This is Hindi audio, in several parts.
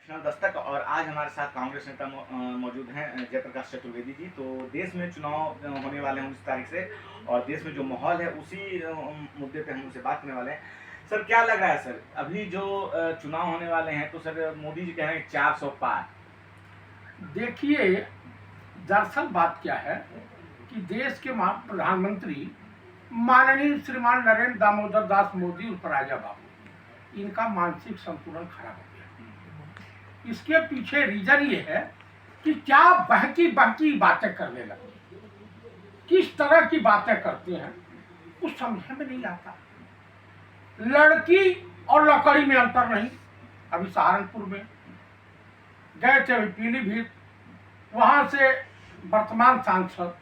नेशनल दस्तक और आज हमारे साथ कांग्रेस नेता मौजूद हैं जयप्रकाश चतुर्वेदी जी। तो देश में चुनाव होने वाले हैं 19 तारीख से और देश में जो माहौल है उसी मुद्दे पे हम उनसे बात करने वाले हैं। सर क्या लग रहा है सर, अभी जो चुनाव होने वाले हैं तो सर मोदी जी कह रहे हैं 400 पार। देखिए, दरअसल बात क्या है कि देश के प्रधानमंत्री माननीय श्रीमान नरेंद्र दामोदर दास मोदी उर्फ राजा बाबू, इनका मानसिक संतुलन खराब हो गया। इसके पीछे रीजन ये है कि क्या बहकी बहकी बातें करने लगे, किस तरह की बातें करते हैं कुछ समझ में नहीं आता। लड़की और लकड़ी में अंतर नहीं। अभी सहारनपुर में गए थे, अभी पीलीभीत, वहां से वर्तमान सांसद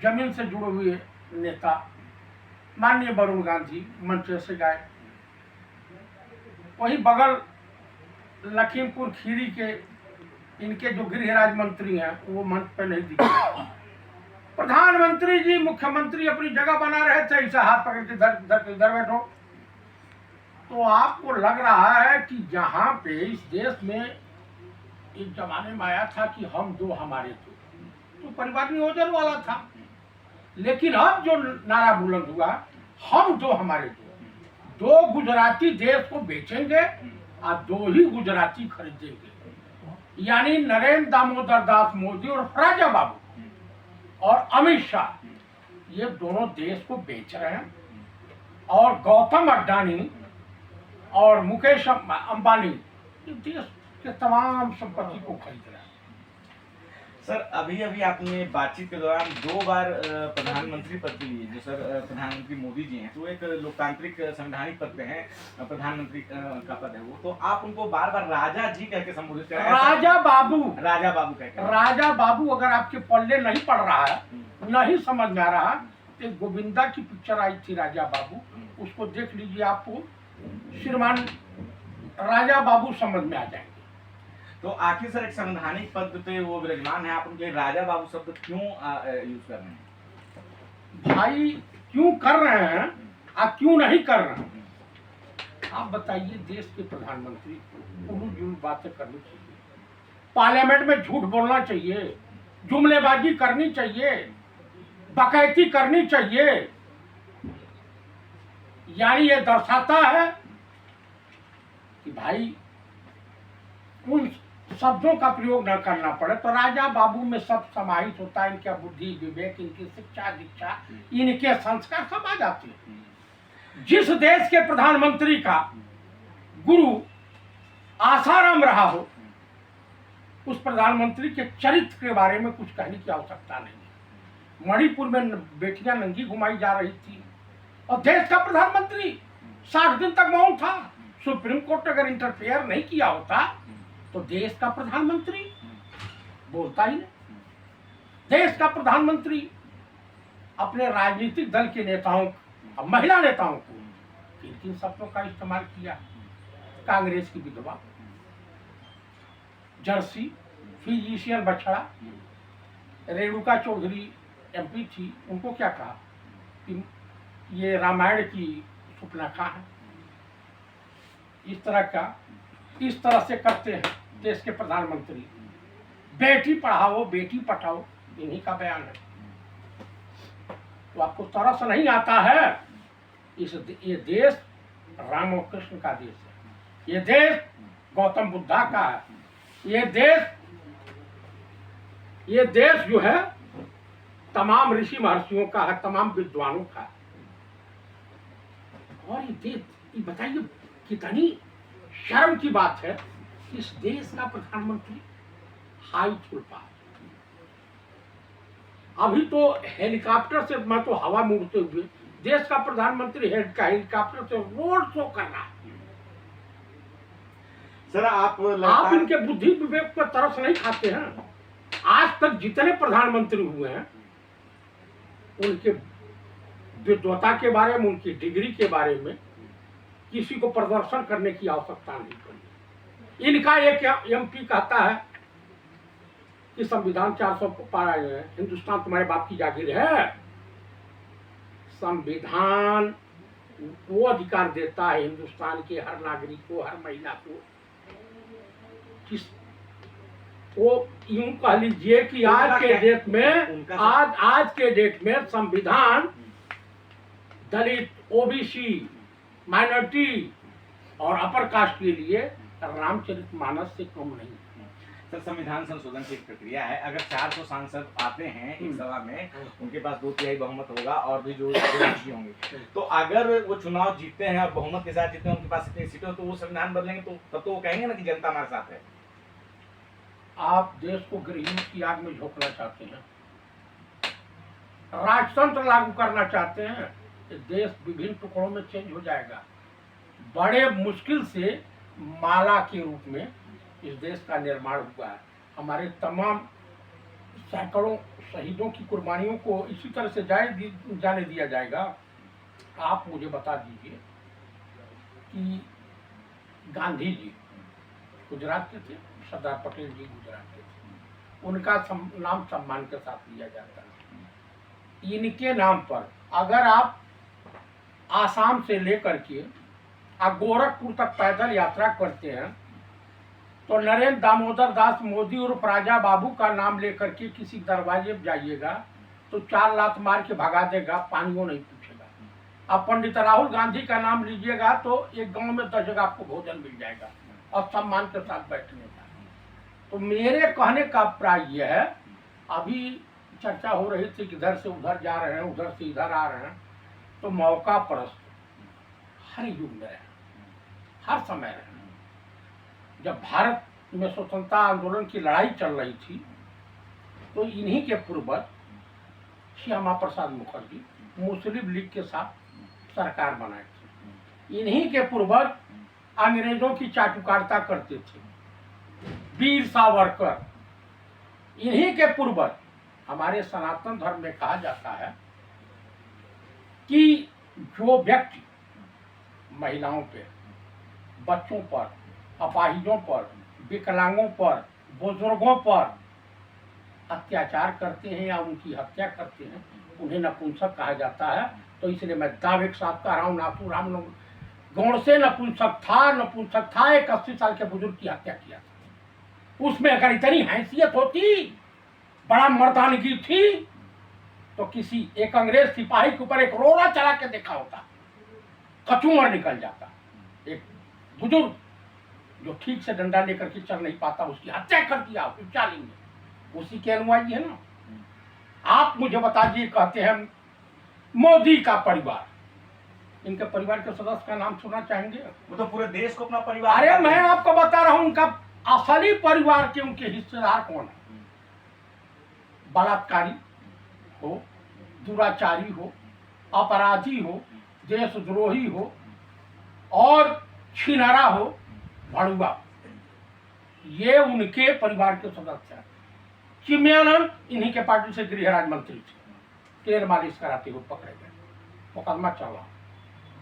जमीन से जुड़े हुए नेता माननीय वरुण गांधी मंच से गए। वहीं बगल लखीमपुर खीरी के इनके जो गृह राज्य मंत्री हैं वो मंच पे नहीं दिखे। प्रधानमंत्री जी मुख्यमंत्री अपनी जगह बना रहे थे, ऐसा हाथ पकड़ के इधर बैठो। तो आपको लग रहा है कि जहाँ पे इस देश में एक जमाने में आया था कि हम दो हमारे दो, तो परिवार नियोजन वाला था। लेकिन अब जो नारा बुलंद हुआ, हम दो हमारे दो गुजराती देश को बेचेंगे और दो ही गुजराती खरीदेंगे। यानी नरेंद्र दामोदर दास मोदी और राजा बाबू और अमित शाह, ये दोनों देश को बेच रहे हैं और गौतम अडानी और मुकेश अंबानी देश के तमाम संपत्ति को खरीद रहे हैं। सर अभी अभी आपने बातचीत के दौरान 2 बार प्रधानमंत्री पद के लिए, जो सर प्रधानमंत्री मोदी जी हैं तो एक लोकतांत्रिक संवैधानिक पद पे हैं, प्रधानमंत्री का पद है वो, तो आप उनको बार बार राजा जी कह के संबोधित कर रहे हैं। राजा बाबू कह के। राजा बाबू अगर आपके पल्ले नहीं पड़ रहा है, नहीं समझ में आ रहा, तो गोविंदा की पिक्चर आई थी राजा बाबू, उसको देख लीजिए, आपको श्रीमान राजा बाबू समझ में आ जाएंगे। तो आखिर सर एक संवैधानिक पद पे वो विराजमान है, आप उनके राजा बाबू शब्द क्यों यूज कर रहे हैं? भाई क्यों कर रहे हैं आप क्यों नहीं कर रहे हैं, आप बताइए। देश के प्रधानमंत्री उलूजुल बातें करनी चाहिए, पार्लियामेंट में झूठ बोलना चाहिए, जुमलेबाजी करनी चाहिए, डकैती करनी चाहिए। यानी ये दर्शाता है कि भाई उन शब्दों का प्रयोग न करना पड़े। तो राजा बाबू में सब समाहित होता है, इनका बुद्धि विवेक, इनकी शिक्षा दीक्षा, इनके संस्कार सब आ जाते हैं। जिस देश के प्रधानमंत्री का गुरु आसाराम रहा हो, उस प्रधानमंत्री के चरित्र के बारे में कुछ कहने की आवश्यकता नहीं। मणिपुर में बेटियां नंगी घुमाई जा रही थी और देश का प्रधानमंत्री 60 दिन तक मौन था। सुप्रीम कोर्ट अगर इंटरफेयर नहीं किया होता तो देश का प्रधानमंत्री बोलता ही नहीं। देश का प्रधानमंत्री अपने राजनीतिक दल के नेताओं और महिला नेताओं को किन शब्दों का इस्तेमाल किया। कांग्रेस की विधवा, जर्सी, फिजिशियन बछड़ा, रेणुका चौधरी एमपी थी, उनको क्या कहा कि ये रामायण की सुपनाखा है। इस तरह से करते हैं देश के प्रधानमंत्री। बेटी पढ़ाओ बेटी पढ़ाओ, इन्हीं का बयान है। तो आपको तरस नहीं आता है? ये देश राम और कृष्ण का देश है, ये देश गौतम बुद्धा का है, ये देश जो है तमाम ऋषि महर्षियों का है, तमाम विद्वानों का है। और ये देश, बताइए कितनी शर्म की बात है, इस देश का प्रधानमंत्री हाई छुड़पा। अभी तो हेलीकॉप्टर से, मैं तो हवा में उड़ते हुए देश का प्रधानमंत्री हेलीकॉप्टर से रोड शो कर रहा है। सर आप इनके बुद्धि विवेक पर तरस नहीं खाते हैं? आज तक जितने प्रधानमंत्री हुए हैं उनके विद्वता के बारे में, उनकी डिग्री के बारे में किसी को प्रदर्शन करने की आवश्यकता नहीं पड़ी। इनका एक एमपी कहता है कि संविधान 400 पार आए हैं, हिंदुस्तान तुम्हारे बाप की जागीर है। संविधान वो अधिकार देता है हिंदुस्तान के हर नागरिक को, हर महिला को। किस वो यूं कह लीजिए कि आज के डेट में आज के डेट में संविधान दलित, ओबीसी, माइनॉरिटी और अपर कास्ट के लिए रामचरितमानस से कम नहीं। सर, संविधान संशोधन की एक प्रक्रिया है। अगर 400 सांसद आते हैं एक सभा में, उनके पास 2/3 बहुमत होगा और भी जो राशि होंगी, तो अगर वो चुनाव जीतते हैं और बहुमत के साथ जीतते हैं, उनके पास इतनी सीटें हो, तो वो संविधान बदलेंगे, तो तब तो वो कहेंगे ना कि जनता हमारे साथ है। आप देश को गरीबी की आग में झोंकना चाहते हैं, राजतंत्र लागू करना चाहते हैं, तो देश विभिन्न टुकड़ों में चेंज हो जाएगा। बड़े मुश्किल से माला के रूप में इस देश का निर्माण हुआ है। हमारे तमाम सैकड़ों शहीदों की कुर्बानियों को इसी तरह से जाने दिया जाएगा। आप मुझे बता दीजिए कि गांधी जी गुजरात के थे, सरदार पटेल जी गुजरात के थे, उनका नाम सम्मान के साथ लिया जाता है। इनके नाम पर अगर आप आसाम से लेकर के गोरखपुर तक पैदल यात्रा करते हैं, तो नरेंद्र दामोदर दास मोदी और राजा बाबू का नाम लेकर के किसी दरवाजे पर जाइएगा तो 4 लात मार के भगा देगा, पानियों नहीं पूछेगा। अब पंडित राहुल गांधी का नाम लीजिएगा तो एक गांव में 10 जगह आपको भोजन मिल जाएगा और सम्मान के साथ बैठने का। तो मेरे कहने का अभिप्राय यह है, अभी चर्चा हो रही थी कि इधर से उधर जा रहे हैं, उधर से इधर आ रहे हैं, तो मौका परस्त हर युग में रहे, हर समय रहे। जब भारत में स्वतंत्रता आंदोलन की लड़ाई चल रही थी, तो इन्हीं के पूर्वज श्यामा प्रसाद मुखर्जी मुस्लिम लीग के साथ सरकार बनाए थे। इन्हीं के पूर्वज अंग्रेजों की चाटुकारिता करते थे, वीर सावरकर। इन्हीं के पूर्वज, हमारे सनातन धर्म में कहा जाता है कि जो व्यक्ति महिलाओं पे, बच्चों पर, अपाहिजों पर, विकलांगों पर, बुजुर्गों पर अत्याचार करते हैं या उनकी हत्या करते हैं, उन्हें नपुंसक कहा जाता है। तो इसलिए मैं दावे के साथ कह रहा हूँ, नाथूराम गौड़ से नपुंसक था, एक 80 साल के बुजुर्ग की हत्या किया था। उसमें अगर इतनी हैसियत होती, बड़ा मर्दानगी थी, तो किसी एक अंग्रेज सिपाही के ऊपर एक रोड़ा चला के देखा होता, कचूमर निकल जाता। एक बुजुर्ग जो ठीक से डंडा लेकर के चल नहीं पाता, उसकी हत्या कर दिया चालेंगे, उसी के अनुयायी है ना। आप मुझे बता दीजिए, कहते हैं मोदी का परिवार, इनके परिवार के सदस्य का नाम सुनना चाहेंगे? वो तो पूरे देश को अपना परिवार। अरे मैं आपको बता रहा हूं, उनका असली परिवार के उनके हिस्सेदार कौन है? बलात्कारी हो, दुराचारी हो, अपराधी हो, देशद्रोही हो और छिनारा हो, भड़ुआ, ये उनके परिवार के सदस्य हैं। चिमयानंद इन्हीं के पार्टी से गृह राज्य मंत्री थे, तेल मालिश कराते हुए पकड़े गए, मुकदमा चला।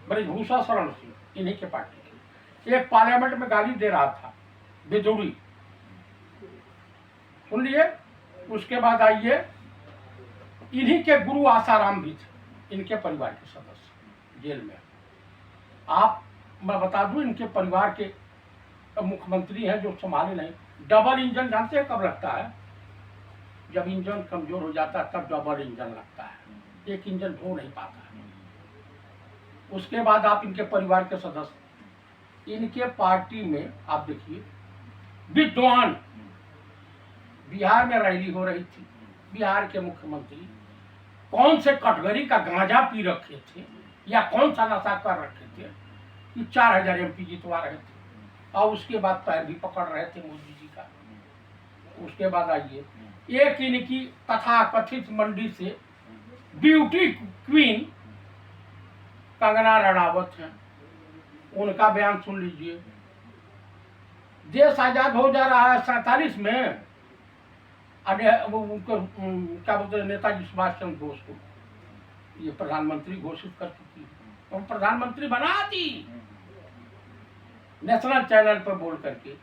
ब्रजभूषण शरण सिंह इन्हीं के पार्टी के, एक पार्लियामेंट में गाली दे रहा था, बेदौड़ी, सुन लिए। उसके बाद आइए, इन्हीं के गुरु आसाराम भी थे, इनके परिवार के सदस्य जेल में। आप, मैं बता दूं, इनके परिवार के मुख्यमंत्री हैं जो संभाले नहीं। डबल इंजन जानते हैं कब लगता है? जब इंजन कमजोर हो जाता है तब डबल इंजन लगता है, एक इंजन ढो नहीं पाता है। उसके बाद आप इनके परिवार के सदस्य, इनके पार्टी में आप देखिए, विद्वान, बिहार में रैली हो रही थी, बिहार के मुख्यमंत्री कौन से कटघरी का गांजा पी रखे थे या कौन सा नशा कर रखे थे कि 4000 MP जितवा रहे थे, और उसके बाद पैर भी पकड़ रहे थे मोदी जी का। उसके बाद आइए, एक इनकी तथाकथित मंडी से ब्यूटी क्वीन कंगना रनावत हैं, उनका बयान सुन लीजिए। देश आजाद हो जा रहा है 47 में, उनको क्या बोलते हैं, नेताजी सुभाष चंद्र बोस को ये प्रधानमंत्री घोषित कर चुकी है, और प्रधानमंत्री बना दी नेशनल चैनल पर बोल करके।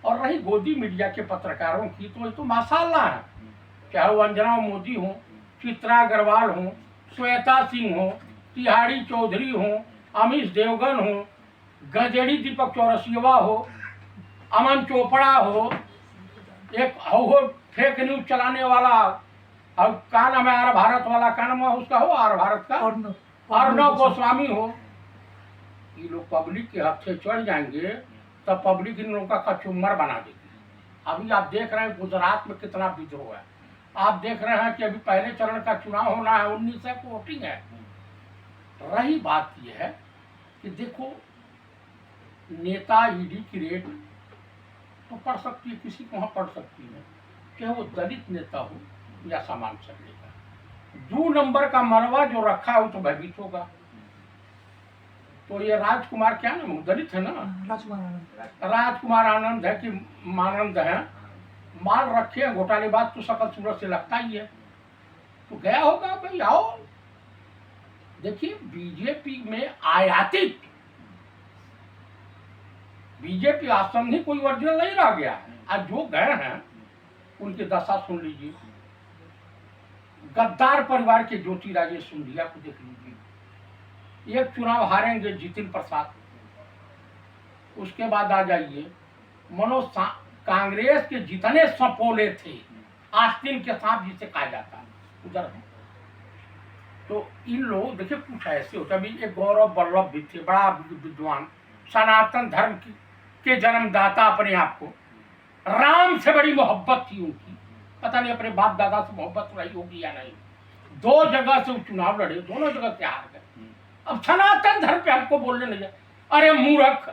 और रही गोदी मीडिया के पत्रकारों की, तो ये तो माशाल्लाह है, चाहे वो अंजना मोदी हो, चित्रा अग्रवाल हो, श्वेता सिंह हो, तिहाड़ी चौधरी हो, अमीश देवगन हो, गजेड़ी दीपक चौरसिया हो, अमन चोपड़ा हो, एक हो फेक न्यूज चलाने वाला, और क्या नाम है आर भारत वाला, क्या नाम है उसका हो आर भारत का, अर्णव गोस्वामी हो, ये लोग पब्लिक के हाथ से चढ़ जाएंगे तब पब्लिक इन लोगों का कचुम्बर बना देगी। अभी आप देख रहे हैं गुजरात में कितना विद्रोह है, आप देख रहे हैं कि अभी पहले चरण का चुनाव होना है, 19 को वोटिंग है। रही बात यह है कि देखो नेता ईडी की रेट तो पढ़ सकती है, किसी को वहाँ पढ़ सकती है, चाहे वो दलित नेता हो या सामान्य श्रेणी का। 2 नंबर का मलबा जो रखा है वो तो भयभीत होगा। तो ये राजकुमार क्या नाम है, दलित है ना, राजकुमार आनंद है कि मानंद है, माल रखे घोटालेबाज तो सकल सूरत से लगता ही है, तो गया होगा भाई आओ। देखिए बीजेपी में आयातित बीजेपी आसन ही कोई ओरिजिनल नहीं रह गया है। आज जो गए हैं उनकी दशा सुन लीजिए, गद्दार परिवार के ज्योतिरादित्य सिंधिया को देख लीजिए, एक चुनाव हारेंगे जितिन प्रसाद, उसके बाद आ जाइए मनोज, कांग्रेस के जितने सपोले थे आस्तीन के सांप जिसे कहा जाता उधर है। तो इन लोग देखिए कुछ ऐसे होता, अभी एक गौरव वल्लभ भी थे, बड़ा विद्वान, सनातन धर्म के जन्मदाता, अपने आप को राम से बड़ी मोहब्बत थी उनकी, पता नहीं अपने बाप दादा से मोहब्बत रही होगी या नहीं। 2 जगह से वो चुनाव लड़े, दोनों जगह से हार गए। अब सनातन धर्म पे हमको बोलने नहीं जाए, अरे मूर्ख,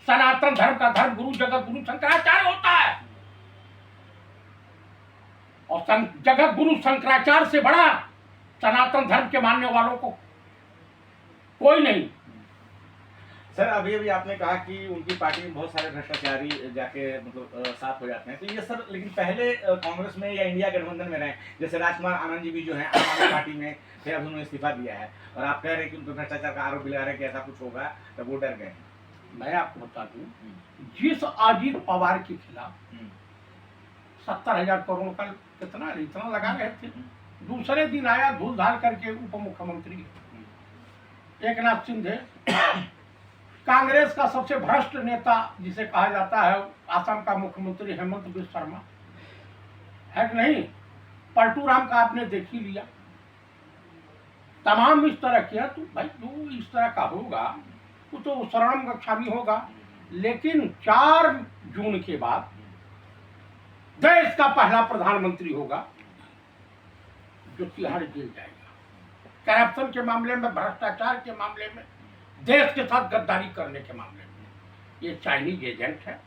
सनातन धर्म का धर्म गुरु जगत गुरु शंकराचार्य होता है, और जगत गुरु शंकराचार्य से बड़ा सनातन धर्म के मानने वालों को कोई नहीं। सर अभी अभी आपने कहा कि उनकी पार्टी में बहुत सारे भ्रष्टाचारी जाके मतलब साथ हो जाते हैं, तो ये सर लेकिन पहले कांग्रेस में या इंडिया गठबंधन में रहे, जैसे राजकुमार आनंद जी भी जो है आम आदमी पार्टी में फिर अब उन्होंने इस्तीफा दिया है, और आप कह रहे हैं कि उन पर भ्रष्टाचार का आरोप लगा रहे हैं कि ऐसा कुछ होगा, तब वो डर गए। मैं आपको बता दूं, जिस अजीत पवार के खिलाफ 70,000 करोड़ का कितना इतना लगा रहे थे, दूसरे दिन आया धूल धाल करके उप मुख्यमंत्री एक नाथ शिंदे, कांग्रेस का सबसे भ्रष्ट नेता जिसे कहा जाता है, आसाम का मुख्यमंत्री हेमंत बिस्वा शर्मा है कि नहीं, पलटूराम का आपने देख ही लिया, तमाम इस तरह किया। तो भाई जो इस तरह का होगा वो तो शरणम गच्छामी होगा, लेकिन 4 जून के बाद देश का पहला प्रधानमंत्री होगा जो तिहाड़ जेल जाएगा, करप्शन के मामले में, भ्रष्टाचार के मामले में, देश के साथ गद्दारी करने के मामले में। ये चाइनीज एजेंट है,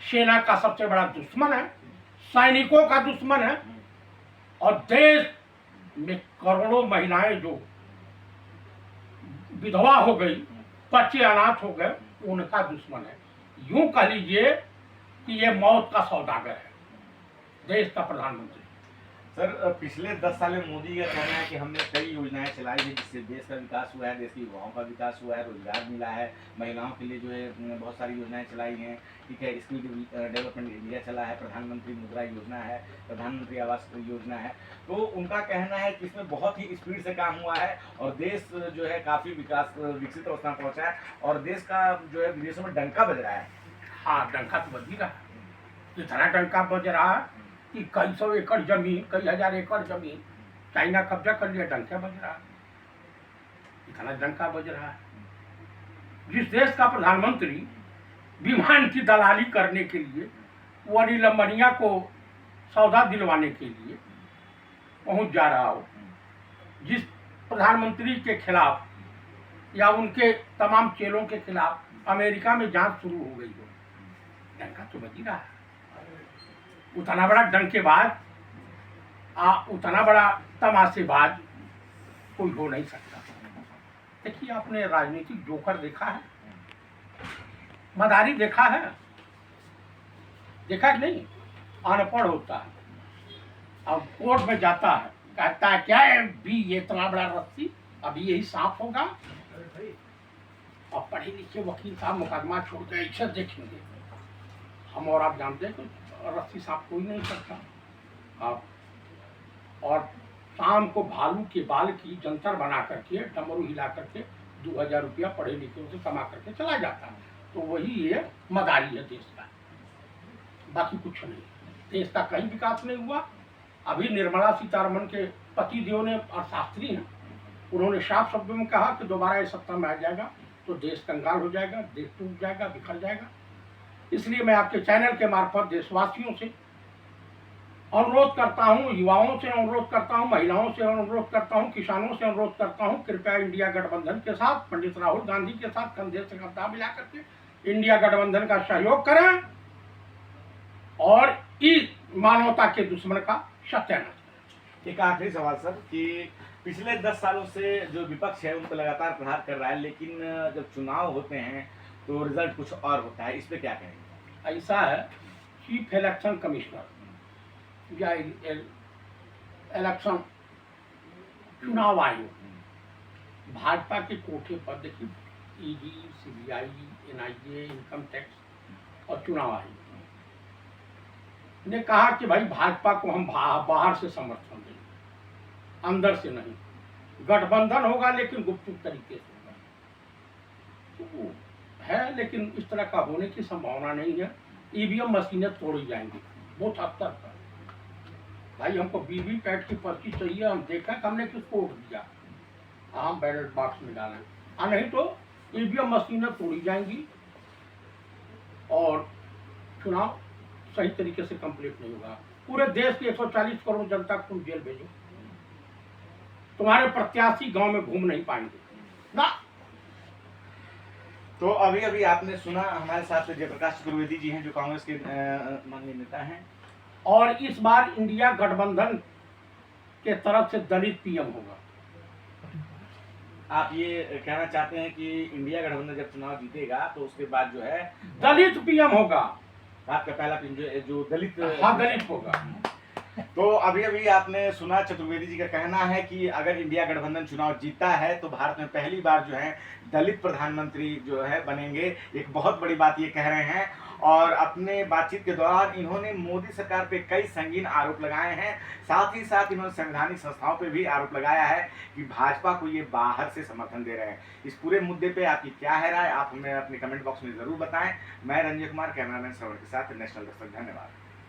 सेना का सबसे बड़ा दुश्मन है, सैनिकों का दुश्मन है, और देश में करोड़ों महिलाएं जो विधवा हो गई, बच्चे अनाथ हो गए, उनका दुश्मन है। यूं कह लीजिए कि ये मौत का सौदागर है देश का प्रधानमंत्री। सर पिछले 10 साल में मोदी का कहना है कि हमने कई योजनाएं चलाई हैं जिससे देश का विकास हुआ है, देश के युवाओं का विकास हुआ है, रोजगार मिला है, महिलाओं के लिए जो है बहुत सारी योजनाएं चलाई हैं, ठीक है, स्किल डेवलपमेंट इंडिया चला है, प्रधानमंत्री मुद्रा योजना है, प्रधानमंत्री आवास योजना है। तो उनका कहना है कि इसमें बहुत ही स्पीड से काम हुआ है और देश जो है काफ़ी विकसित अवस्था में पहुँचा है, और देश का जो है विदेशों में डंका बज रहा है। हाँ, डंका तो बज ही रहा है, इतना डंका बज रहा है कि कई 100 एकड़ जमीन, कई 1000 एकड़ जमीन चाइना कब्जा कर लिया, डंका बज रहा है, इतना डंका बज रहा है। जिस देश का प्रधानमंत्री विमान की दलाली करने के लिए, वो अनिल अंबानी को सौदा दिलवाने के लिए पहुंच जा रहा हो, जिस प्रधानमंत्री के खिलाफ या उनके तमाम चेलों के खिलाफ अमेरिका में जांच शुरू हो गई हो, डंका तो बज ही रहा है। उतना बड़ा डंकेबाज, उतना बड़ा तमाशेबाज कोई हो नहीं सकता। देखिए आपने राजनीतिक जोकर देखा है, मदारी देखा है, देखा कि नहीं, अनपढ़ होता है, अब कोर्ट में जाता है, कहता है क्या है भी ये इतना बड़ा रस्सी, अभी यही सांप होगा, और पढ़े लिखे वकील साहब मुकदमा छोड़ के ऐसे देखेंगे। हम और आप जानते हैं कि रस्सी सांप कोई नहीं सकता। आप और शाम को भालू के बाल की जंतर बना करके, डमरू हिला करके 2,000 रुपया पढ़े लिखे से कमा करके चला जाता है। तो वही ये मदारी है देश का, बाकी कुछ नहीं। देश का कहीं विकास नहीं हुआ। अभी निर्मला सीतारमण के पति देव ने अर्थशास्त्री हैं, उन्होंने साफ शब्दों में कहा कि दोबारा ये सत्ता में आ जाएगा तो देश कंगाल हो जाएगा, देश टूट जाएगा, बिखर जाएगा। इसलिए मैं आपके चैनल के मार्फत देशवासियों से अनुरोध करता हूँ, युवाओं से अनुरोध करता हूँ, महिलाओं से अनुरोध करता हूँ, किसानों से अनुरोध करता हूँ, कृपया इंडिया गठबंधन के साथ, पंडित राहुल गांधी के साथ कंधे से कंधा मिला करके इंडिया गठबंधन का सहयोग करें और इस मानवता के दुश्मन का सत्यानाश करें। एक आखिरी सवाल सर कि पिछले 10 सालों से जो विपक्ष है उनको लगातार प्रहार कर रहा है, लेकिन जब चुनाव होते हैं तो रिजल्ट कुछ और होता है, इस पे क्या कहेंगे? ऐसा है, चीफ इलेक्शन कमिश्नर या इलेक्शन चुनाव आयोग भाजपा के कोठे पर, देखिए ED, CBI, NIA, income tax और चुनाव आयोग ने कहा कि भाई भाजपा को हम बाहर से समर्थन देंगे, अंदर से नहीं। गठबंधन होगा लेकिन गुपचुप तरीके से होगा। तो वो है, लेकिन इस तरह का होने की संभावना नहीं है। ईवीएम मशीनें तोड़ी जाएंगी बहुत हद तक। भाई हमको वीवीपैट की पर्ची चाहिए, हम देखा कि हमने किसको वोट दिया, हम बैलेट बॉक्स में डालें, नहीं तो ईवीएम मशीनें तोड़ी जाएंगी और चुनाव सही तरीके से कंप्लीट नहीं होगा। पूरे देश की 140 करोड़ जनता को तुम जेल भेजो, तुम्हारे प्रत्याशी गांव में घूम नहीं पाएंगे ना। तो अभी अभी आपने सुना, हमारे साथ जयप्रकाश चतुर्वेदी जी हैं जो कांग्रेस के माननीय नेता हैं, और इस बार इंडिया गठबंधन के तरफ से दलित पीएम होगा। आप ये कहना चाहते हैं कि इंडिया गठबंधन जब चुनाव जीतेगा तो उसके बाद जो है दलित पीएम होगा, आपका पहला जो दलित, हाँ दलित होगा। तो अभी अभी आपने सुना, चतुर्वेदी जी का कहना है कि अगर इंडिया गठबंधन चुनाव जीता है तो भारत में पहली बार जो है दलित प्रधानमंत्री जो है बनेंगे। एक बहुत बड़ी बात ये कह रहे हैं, और अपने बातचीत के दौरान इन्होंने मोदी सरकार पे कई संगीन आरोप लगाए हैं। साथ ही साथ इन्होंने संवैधानिक संस्थाओं पे भी आरोप लगाया है कि भाजपा को ये बाहर से समर्थन दे रहे हैं। इस पूरे मुद्दे पे आपकी क्या है राय, आप हमें अपने कमेंट बॉक्स में जरूर बताएं। मैं रंजय कुमार, कैमरामैन श्रवण के साथ, नेशनल दस्तक। धन्यवाद।